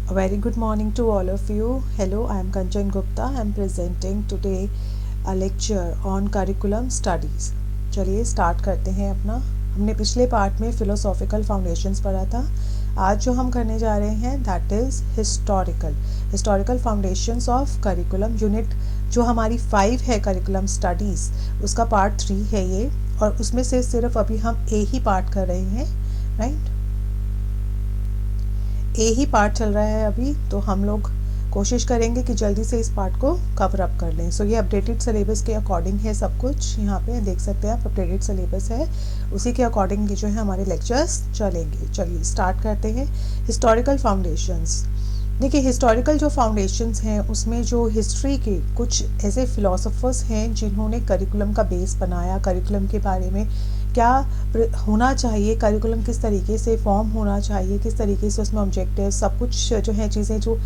A very good morning to all of you. Hello, I am Kanchan Gupta. I am presenting today a lecture on curriculum studies. चलिए start करते हैं अपना। हमने पिछले part में philosophical foundations पढ़ा था। आज जो हम करने जा रहे हैं that is historical foundations of curriculum unit जो हमारी 5 है करिकुलम स्टडीज़, उसका पार्ट 3 है ये, और उसमें से सिर्फ अभी हम ए ही पार्ट कर रहे हैं, राइट। ए ही पार्ट चल रहा है अभी, तो हम लोग कोशिश करेंगे कि जल्दी से इस पार्ट को कवर अप कर लें। सो ये अपडेटेड सिलेबस के अकॉर्डिंग है सब कुछ, यहाँ पे देख सकते हैं आप, अपडेटेड सिलेबस है, उसी के अकॉर्डिंग जो है हमारे लेक्चर्स चलेंगे। चलिए स्टार्ट करते हैं। Historical foundations. देखिए, हिस्टोरिकल जो फाउंडेशंस हैं उसमें जो हिस्ट्री के कुछ ऐसे फिलोसोफर्स हैं जिन्होंने करिकुलम का बेस बनाया, करिकुलम के बारे में क्या होना चाहिए, करिकुलम किस तरीके से फॉर्म होना चाहिए, किस तरीके से उसमें ऑब्जेक्टिव सब कुछ जो है चीज़ें जो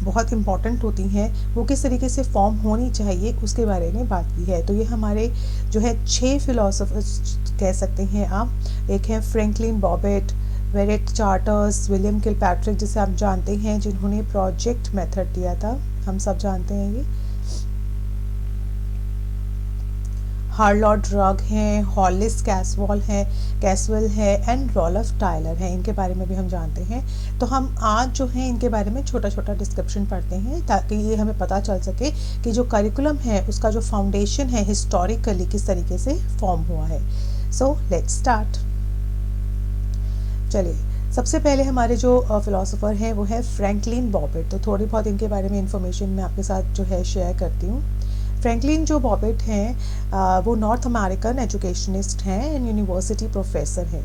बहुत इम्पॉर्टेंट होती हैं वो किस तरीके से फॉर्म होनी चाहिए, उसके बारे में बात की है। तो ये हमारे जो है 6 फिलोसोफर्स कह सकते हैं आप। एक है फ्रैंकलिन बॉबेट, वेरेट चार्टर्स, विलियम किलपैट्रिक जिसे आप जानते हैं, जिन्होंने प्रोजेक्ट मेथड दिया था, हम सब जानते हैं ये। हार्लॉट रग हैं, हॉलिस कैसवेल है एंड रॉल्फ टायलर हैं, इनके बारे में भी हम जानते हैं। तो हम आज जो है इनके बारे में छोटा छोटा डिस्क्रिप्शन पढ़ते हैं ताकि ये हमें पता चल सके कि जो करिकुलम है उसका जो फाउंडेशन है हिस्टोरिकली किस तरीके से फॉर्म हुआ है। So let's start. चलिए, सबसे पहले हमारे जो फिलोसोफर हैं वो है फ्रैंकलिन बॉबेट। तो थोड़ी बहुत इनके बारे में इंफॉर्मेशन मैं आपके साथ जो है शेयर करती हूँ। फ्रैंकलिन जो बॉबेट हैं वो नॉर्थ अमेरिकन एजुकेशनिस्ट हैं एंड यूनिवर्सिटी प्रोफेसर हैं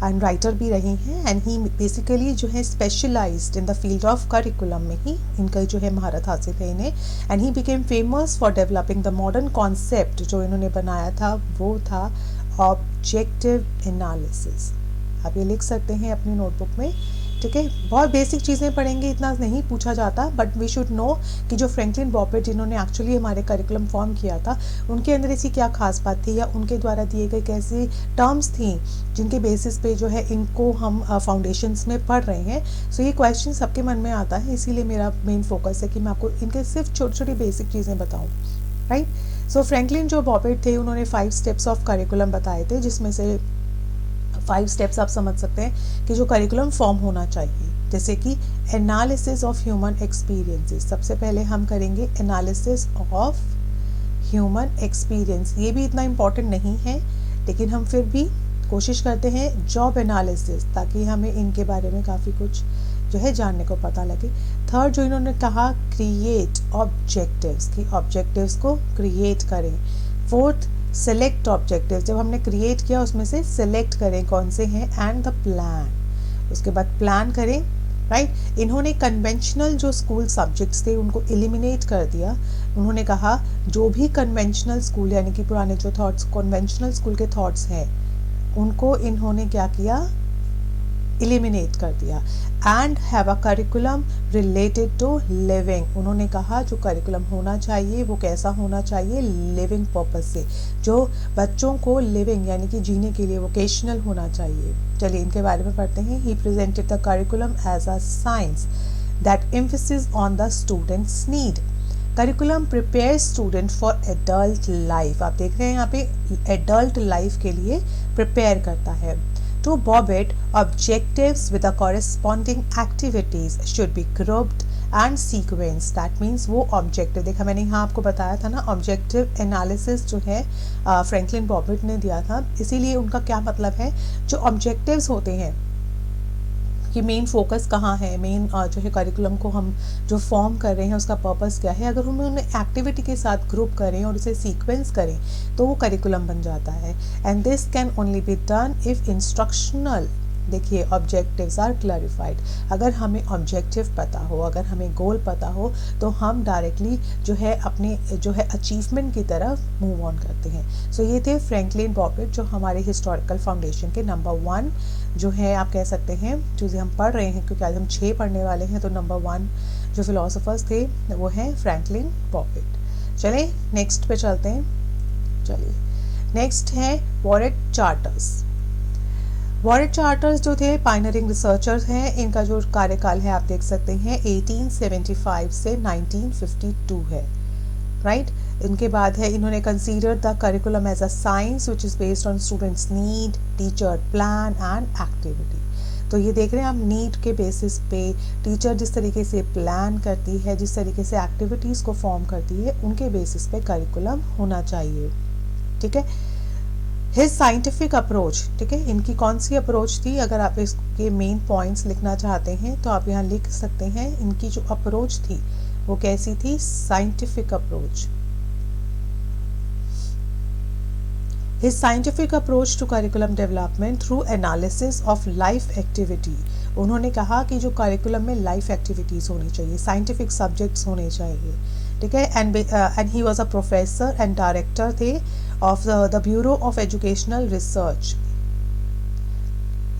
एंड राइटर भी रही हैं, एंड ही बेसिकली जो है specialized in the field of curriculum में ही इनका जो है महारत हासिल है इन्हें, and he became famous for developing the modern concept. जो इन्होंने बनाया था वो था ऑब्जेक्टिव एनालिसिस। आप ये लिख सकते हैं अपनी नोटबुक में, ठीक है। बहुत बेसिक चीज़ें पढ़ेंगे, इतना नहीं पूछा जाता, बट वी शुड नो कि जो फ्रैंकलिन बॉबेट जिन्होंने एक्चुअली हमारे करिकुलम फॉर्म किया था उनके अंदर ऐसी क्या खास बात थी या उनके द्वारा दिए गए कैसी टर्म्स थी जिनके बेसिस पे जो है इनको हम फाउंडेशंस में पढ़ रहे हैं। सो ये क्वेश्चन सबके मन में आता है, इसीलिए मेरा मेन फोकस है कि मैं आपको इनके सिर्फ छोटी छोटी बेसिक चीज़ें बताऊँ, राइट। सो फ्रैंकलिन जो बॉबेट थे उन्होंने 5 स्टेप्स ऑफ करिकुलम बताए थे, जिसमें से 5 स्टेप्स आप समझ सकते हैं कि जो करिकुलम फॉर्म होना चाहिए, जैसे कि एनालिसिस ऑफ ह्यूमन एक्सपीरियंसेस। सबसे पहले हम करेंगे एनालिसिस ऑफ ह्यूमन एक्सपीरियंस। ये भी इतना इम्पॉर्टेंट नहीं है, लेकिन हम फिर भी कोशिश करते हैं जॉब एनालिसिस, ताकि हमें इनके बारे में काफ़ी कुछ जो है जानने को पता लगे। थर्ड जो इन्होंने कहा, क्रिएट ऑब्जेक्टिव्स, कि ऑब्जेक्टिव्स को क्रिएट करें। फोर्थ, सेलेक्ट ऑब्जेक्टिव, जब हमने क्रिएट किया उसमें से सेलेक्ट करें कौन से हैं, एंड द प्लान, उसके बाद प्लान करें, राइट। इन्होंने कन्वेंशनल जो स्कूल सब्जेक्ट्स थे उनको एलिमिनेट कर दिया। उन्होंने कहा जो भी कन्वेंशनल स्कूल यानी कि पुराने जो थॉट्स कन्वेंशनल स्कूल के थॉट्स हैं उनको इन्होंने क्या किया, एलिमिनेट कर दिया। And have a curriculum related to living. उन्होंने कहा जो करिकुलम होना चाहिए वो कैसा होना चाहिए, लिविंग पर्पस से, जो बच्चों को लिविंग यानी कि जीने के लिए वोकेशनल होना चाहिए। चलिए इनके बारे में पढ़ते हैं। He presented the curriculum as a science that emphasis on the students need. Curriculum prepare student for adult life. आप देख रहे हैं यहाँ पे एडल्ट लाइफ के लिए प्रिपेयर करता है। To Bobbitt, objectives with the corresponding activities should be grouped and sequenced. That means वो objective, देखा मैंने यहाँ आपको बताया था ना, objective analysis जो है फ्रैंकलिन बॉबेट ने दिया था, इसीलिए उनका क्या मतलब है, जो objectives होते हैं कि मेन फोकस कहाँ है, मेन जो है करिकुलम को हम जो फॉर्म कर रहे हैं उसका पर्पस क्या है, अगर हम उन्हें एक्टिविटी के साथ ग्रुप करें और उसे सीक्वेंस करें तो वो करिकुलम बन जाता है। And this can only be done if instructional, देखिए ऑब्जेक्टिव्स आर क्लैरिफाइड। अगर हमें ऑब्जेक्टिव पता हो, अगर हमें गोल पता हो, तो हम डायरेक्टली जो है अपने जो है अचीवमेंट की तरफ मूव ऑन करते हैं। सो ये थे फ्रैंकलिन बॉबेट जो हमारे हिस्टोरिकल फाउंडेशन के नंबर 1 जो है आप कह सकते हैं चीज़ें हम पढ़ रहे हैं, क्योंकि आज हम 6 पढ़ने वाले हैं। तो नंबर 1 जो फिलोसोफर्स थे वो हैं फ्रैंकलिन बॉबेट। चले नेक्स्ट पे चलते हैं। चलिए नेक्स्ट है वेरेट चार्टर्स। वॉरेन चार्टर्स जो थे पायनियरिंग रिसर्चर्स हैं, इनका जो कार्यकाल है आप देख सकते हैं 1875 से 1952 है, राइट। इनके बाद है इन्होंने consider the curriculum as a science which is based on students need, teacher plan and activity. तो ये देख रहे हैं हम नीड के बेसिस पे टीचर जिस तरीके से प्लान करती है, जिस तरीके से एक्टिविटीज़ को फॉर्म करती है, उनके बेसिस पे करिकुलम होना चाहिए, ठीक है। हिज साइंटिफिक अप्रोच, ठीक है, इनकी कौन सी अप्रोच थी, अगर आप इसके मेन पॉइंट्स लिखना चाहते हैं तो आप यहाँ लिख सकते हैं। इनकी जो अप्रोच थी वो कैसी थी, scientific approach. His scientific approach to curriculum development through analysis of life activity, उन्होंने कहा कि जो करिकुलम में लाइफ एक्टिविटीज़ होनी चाहिए, साइंटिफिक सब्जेक्ट्स होने चाहिए, ठीक है। And he was a professor and director थे of the bureau of educational research.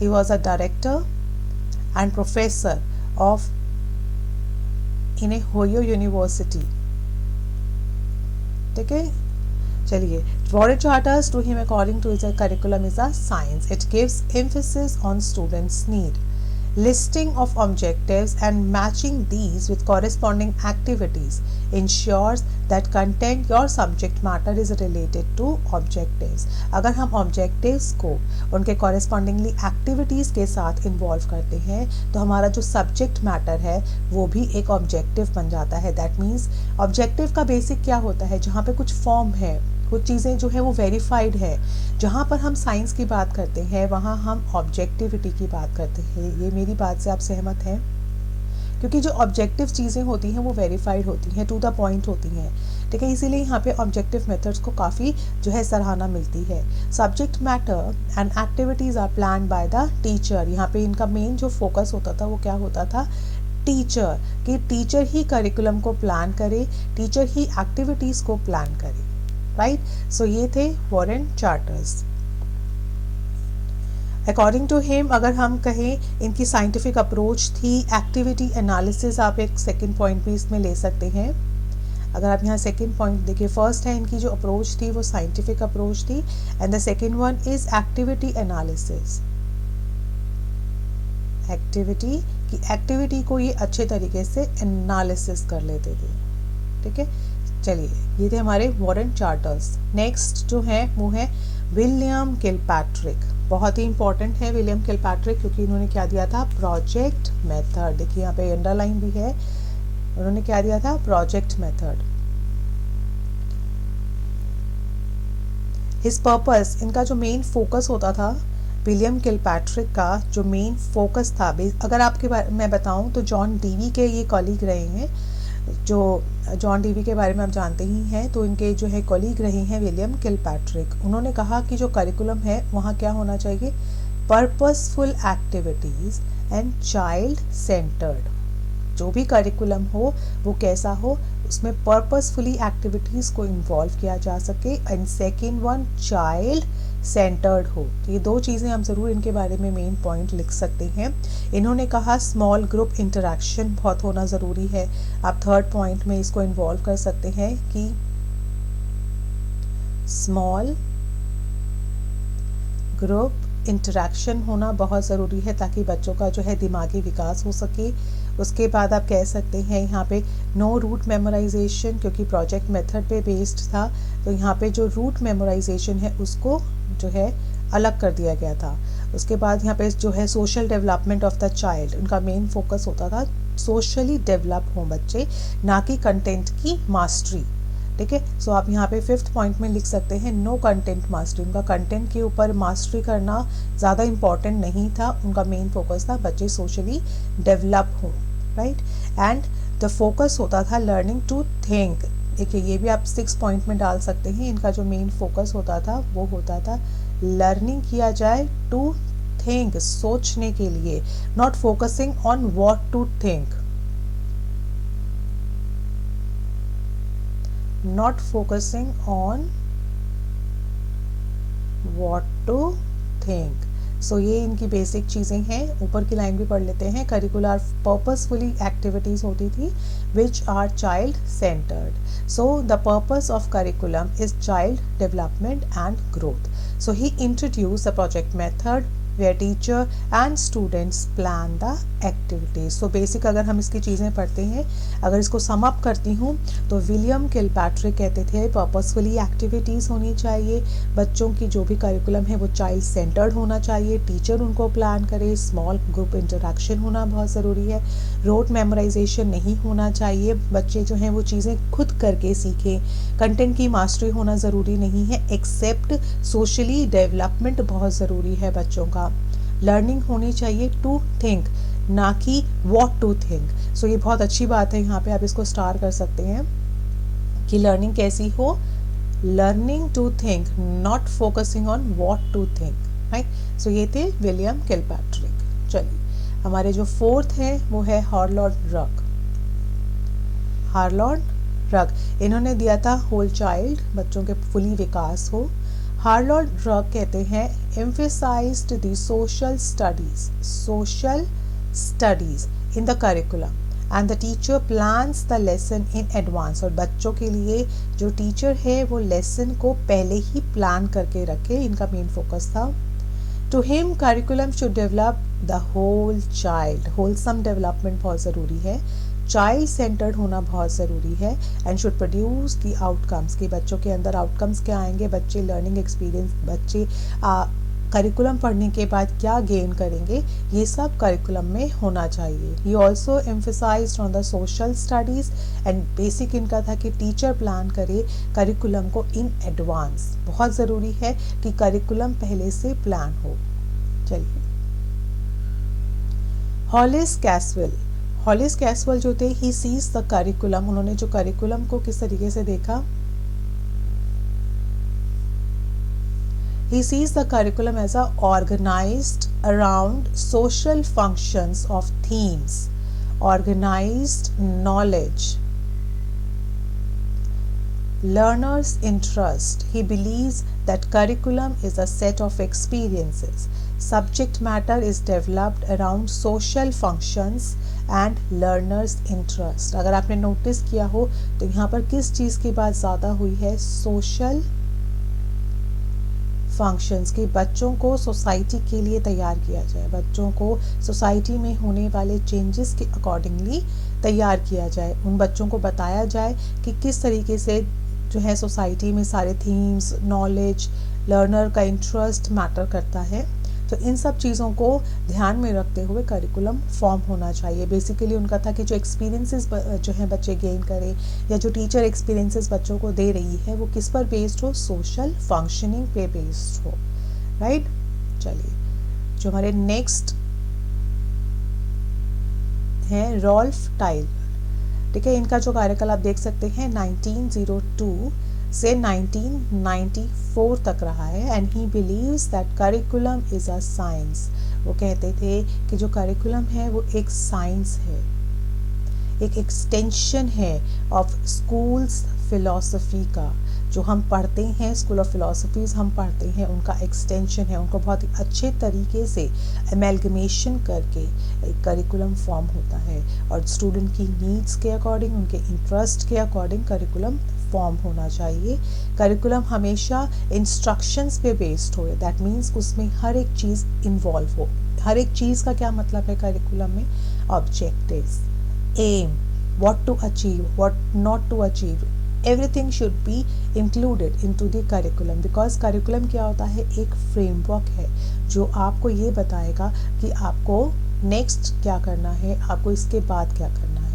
He was a director and professor of in a Ohio university, ठीक है। चलिए, Warren Charters to him according to his curriculum is a science. It gives emphasis on students' need, listing of objectives and matching these with corresponding activities ensures that content your subject matter is related to objectives. अगर हम objectives को उनके correspondingly activities के साथ involve करते हैं तो हमारा जो subject matter है वो भी एक objective बन जाता है। That means objective का basic क्या होता है, जहाँ पे कुछ form है, कुछ चीज़ें जो है वो वेरीफाइड है। जहाँ पर हम साइंस की बात करते हैं वहाँ हम ऑब्जेक्टिविटी की बात करते हैं। ये मेरी बात से आप सहमत हैं? क्योंकि जो ऑब्जेक्टिव चीज़ें होती हैं वो वेरीफाइड होती हैं, टू द पॉइंट होती हैं, ठीक है। इसीलिए यहाँ पे ऑब्जेक्टिव मेथड्स को काफ़ी जो है सराहना मिलती है। Subject matter and activities are plan by the teacher. यहाँ पे इनका मेन जो फोकस होता था वो क्या होता था, टीचर, कि टीचर ही करिकुलम को प्लान करे, टीचर ही एक्टिविटीज़ को प्लान करे, राइट। सो ये थे Warren Charters. According to him अगर हम कहें इनकी साइंटिफिक अप्रोच थी एक्टिविटी एनालिसिस, आप एक सेकंड पॉइंट भी इसमें ले सकते हैं। अगर आप यहाँ सेकंड पॉइंट देखिए, फर्स्ट है इनकी जो अप्रोच थी वो साइंटिफिक अप्रोच थी and the second one is activity analysis. Activity की एक्टिविटी को ये अच्छे तरीके से एनालिसिस कर लेते थे, ठीक है। चलिए, ये थे हमारे वॉरेन चार्टर्स। नेक्स्ट जो है वो है विलियम किलपैट्रिक। बहुत ही इंपॉर्टेंट है विलियम किलपैट्रिक, क्योंकि इन्होंने क्या दिया था, प्रोजेक्ट मेथड। देखिए यहाँ पे अंडरलाइन भी है, उन्होंने क्या दिया था, प्रोजेक्ट मेथड। हिज पर्पस, इनका जो मेन फोकस होता था विलियम किलपैट्रिक का जो मेन फोकस था, अगर आपके मैं बताऊं तो जॉन डीवी के ये कॉलीग रहे हैं। जो जॉन डीवी के बारे में आप जानते ही हैं, तो इनके जो है कॉलीग रहे हैं विलियम किलपैट्रिक। उन्होंने कहा कि जो करिकुलम है वहाँ क्या होना चाहिए, purposeful activities and child centred. जो भी करिकुलम हो वो कैसा हो, उसमें पर्पसफुली एक्टिविटीज़ को इन्वॉल्व किया जा सके and second one child centred हो। तो ये दो चीज़ें हम ज़रूर इनके बारे में मेन पॉइंट लिख सकते हैं। इन्होंने कहा स्मॉल ग्रुप इंटरेक्शन बहुत होना ज़रूरी है। आप थर्ड पॉइंट में इसको इन्वॉल्व कर सकते हैं कि स्मॉल ग्रुप इंटरेक्शन होना बहुत ज़रूरी है ताकि बच्चों का जो है दिमागी विकास हो सके। उसके बाद आप कह सकते हैं यहाँ पे नो रूट मेमोराइजेशन, क्योंकि प्रोजेक्ट मेथड पे बेस्ड था, तो यहाँ पे जो रूट मेमोराइजेशन है उसको जो है अलग कर दिया गया था। उसके बाद यहाँ पे जो है social development of the child, उनका मेन फोकस होता था सोशली डेवलप हों बच्चे, ना कि कंटेंट की मास्टरी, ठीक है। सो आप यहाँ पे फिफ्थ पॉइंट में लिख सकते हैं नो कंटेंट मास्टरी। उनका कंटेंट के ऊपर मास्टरी करना ज़्यादा इम्पॉर्टेंट नहीं था, उनका मेन फोकस था बच्चे सोशली डेवलप हों, राइट। एंड द फोकस होता था लर्निंग टू थिंक। देखिए ये भी आप 6 पॉइंट में डाल सकते हैं। इनका जो मेन फोकस होता था वो होता था लर्निंग किया जाए टू थिंक, सोचने के लिए, not focusing on what to think, not focusing on what to think. So ये इनकी बेसिक चीज़ें हैं। ऊपर की लाइन भी पढ़ लेते हैं। करिकुलर पर्पसफुली एक्टिविटीज़ होती थी which are child centered. So the purpose of curriculum is child development and growth. So he introduced the project method, where teacher and students plan the activities. So basic अगर हम इसकी चीज़ें पढ़ते हैं, अगर इसको सम अप करती हूँ तो विलियम किलपैट्रिक कहते थे पर्पसफुली एक्टिविटीज़ होनी चाहिए, बच्चों की जो भी करिकुलम है वो चाइल्ड सेंटर्ड होना चाहिए, टीचर उनको प्लान करे, स्मॉल ग्रुप इंटरेक्शन होना बहुत ज़रूरी है, रोट मेमोराइजेशन नहीं होना चाहिए, बच्चे जो हैं वो चीज़ें खुद करके सीखें, कंटेंट की मास्टरी होना ज़रूरी नहीं है, एक्सेप्ट सोशली डेवलपमेंट बहुत ज़रूरी है बच्चों का, लर्निंग होनी चाहिए टू थिंक ना कि व्हाट टू थिंक। सो ये बहुत अच्छी बात है, यहाँ पे आप इसको स्टार कर सकते हैं कि लर्निंग कैसी हो, learning to think not focusing on what to think, right. So ये थे विलियम किलपैट्रिक। चलिए हमारे जो फोर्थ है वो है हार्लॉट रग। हार्लॉट रग इन्होंने दिया था होल चाइल्ड, बच्चों के फुली विकास हो। हार्लॉट रग कहते हैं emphasized the social studies in the curriculum and the teacher plans the lesson in advance। और बच्चों के लिए जो टीचर है वो लेसन को पहले ही प्लान करके रखे, इनका मेन फोकस था। To him curriculum should develop the whole child, wholesome development बहुत ज़रूरी है, चाइल्ड सेंटर्ड होना बहुत ज़रूरी है, and should produce the outcomes, कि बच्चों के अंदर आउटकम्स क्या आएंगे, बच्चे लर्निंग एक्सपीरियंस, बच्चे करिकुलम पढ़ने के बाद क्या गेन करेंगे, ये सब करिकुलम में होना चाहिए। He also emphasised on the social studies and basic इनका था कि टीचर प्लान करे करिकुलम को इन एडवांस, बहुत ज़रूरी है कि करिकुलम पहले से प्लान हो। चलिए हॉलिस कैसवेल जो थे, ही सीज द करिकुलम, उन्होंने जो करिकुलम को किस तरीके से देखा, he sees the curriculum as a organized around social functions of themes, organized knowledge, learners' interest. He believes that curriculum is a set of experiences. Subject matter is developed around social functions and learners' interest। अगर आपने notice किया हो तो यहाँ पर किस चीज़ की बात ज़्यादा हुई है, सोशल फंक्शंस, की बच्चों को सोसाइटी के लिए तैयार किया जाए, बच्चों को सोसाइटी में होने वाले चेंजेस के अकॉर्डिंगली तैयार किया जाए, उन बच्चों को बताया जाए कि किस तरीके से जो है सोसाइटी में सारे थीम्स, नॉलेज, लर्नर का इंटरेस्ट मैटर करता है। तो इन सब चीज़ों को ध्यान में रखते हुए करिकुलम फॉर्म होना चाहिए। बेसिकली उनका था कि जो एक्सपीरियंसेस जो हैं बच्चे गेन करें, या जो टीचर एक्सपीरियंसेस बच्चों को दे रही है वो किस पर बेस्ड हो, सोशल फंक्शनिंग पे बेस्ड हो, राइट। चलिए जो हमारे नेक्स्ट हैं रॉल्फ टाइलर, ठीक है, इनका जो कार्यकाल आप देख सकते हैं 1902 से 1994 तक रहा है, and he believes that curriculum is a science. वो कहते थे कि जो करिकुलम है वो एक साइंस है, एक एक्सटेंशन है ऑफ स्कूल्स फिलॉसफी का, जो हम पढ़ते हैं स्कूल ऑफ फिलॉसफीज हम पढ़ते हैं उनका एक्सटेंशन है, उनको बहुत ही अच्छे तरीके से एमेलगमेशन करके एक करिकुलम फॉर्म होता है, और स्टूडेंट की नीड्स के अकॉर्डिंग, उनके इंटरेस्ट के अकॉर्डिंग करिकुलम फॉर्म होना चाहिए। करिकुलम हमेशा इंस्ट्रक्शंस पे बेस्ड हो, दैट मीन्स उसमें हर एक चीज़ इन्वॉल्व हो। हर एक चीज़ का क्या मतलब है करिकुलम में, objectives, aim, what to achieve, what not to achieve, everything should be included into the curriculum, because curriculum क्या होता है, एक फ्रेमवर्क है जो आपको ये बताएगा कि आपको नेक्स्ट क्या करना है, आपको इसके बाद क्या करना है।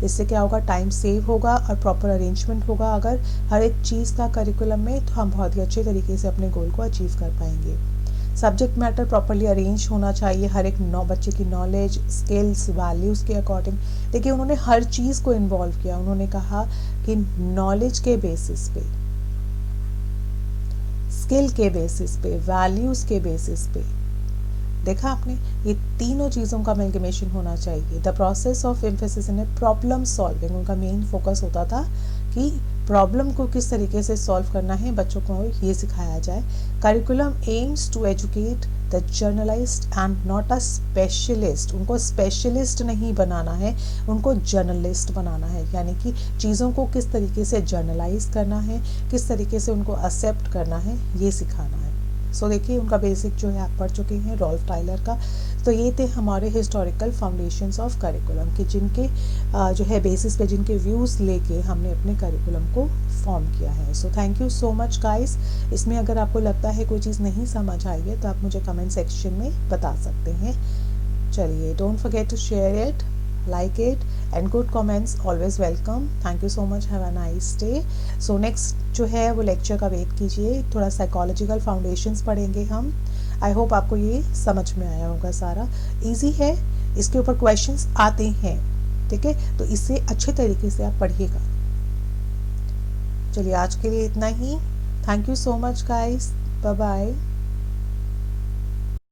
इससे क्या होगा, टाइम सेव होगा और प्रॉपर अरेंजमेंट होगा अगर हर एक चीज़ का करिकुलम में, तो हम बहुत ही अच्छे तरीके से अपने गोल को अचीव कर पाएंगे। सब्जेक्ट मैटर प्रॉपरली अरेंज होना चाहिए, हर एक बच्चे की नॉलेज, स्किल्स, वैल्यूज़ के अकॉर्डिंग। देखिए उन्होंने हर चीज़ को इन्वॉल्व किया, उन्होंने कहा कि नॉलेज के बेसिस पे, स्किल के बेसिस पे, वैल्यूज़ के बेसिस पे, देखा आपने, ये तीनों चीज़ों का अमेलगमेशन होना चाहिए। The process of emphasis in problem solving, उनका मेन फोकस होता था कि प्रॉब्लम को किस तरीके से सॉल्व करना है, बच्चों को ये सिखाया जाए। Curriculum aims to educate the journalist and not a specialist, उनको स्पेशलिस्ट नहीं बनाना है, उनको जर्नलिस्ट बनाना है, यानी कि चीज़ों को किस तरीके से जर्नलाइज करना है, किस तरीके से उनको एक्सेप्ट करना है, ये सिखाना है। सो देखिए उनका बेसिक जो है आप पढ़ चुके हैं रॉल्फ टाइलर का। तो ये थे हमारे हिस्टोरिकल फाउंडेशंस ऑफ करिकुलम कि जिनके जो है बेसिस पे, जिनके व्यूज़ लेके हमने अपने करिकुलम को फॉर्म किया है। So thank you so much guys. इसमें अगर आपको लगता है कोई चीज़ नहीं समझ आई है तो आप मुझे कमेंट सेक्शन में बता सकते हैं। चलिए, don't forget to share it, like it, and good comments always welcome. Thank you so much, have a nice day. So next जो है वो लेक्चर का वेट कीजिए, थोड़ा साइकोलॉजिकल फाउंडेशंस पढ़ेंगे हम। आई होप आपको ये समझ में आया होगा। सारा इजी है, इसके ऊपर क्वेश्चंस आते हैं, ठीक है, तो इससे अच्छे तरीके से आप पढ़िएगा। चलिए आज के लिए इतना ही। Thank you so much guys, bye bye.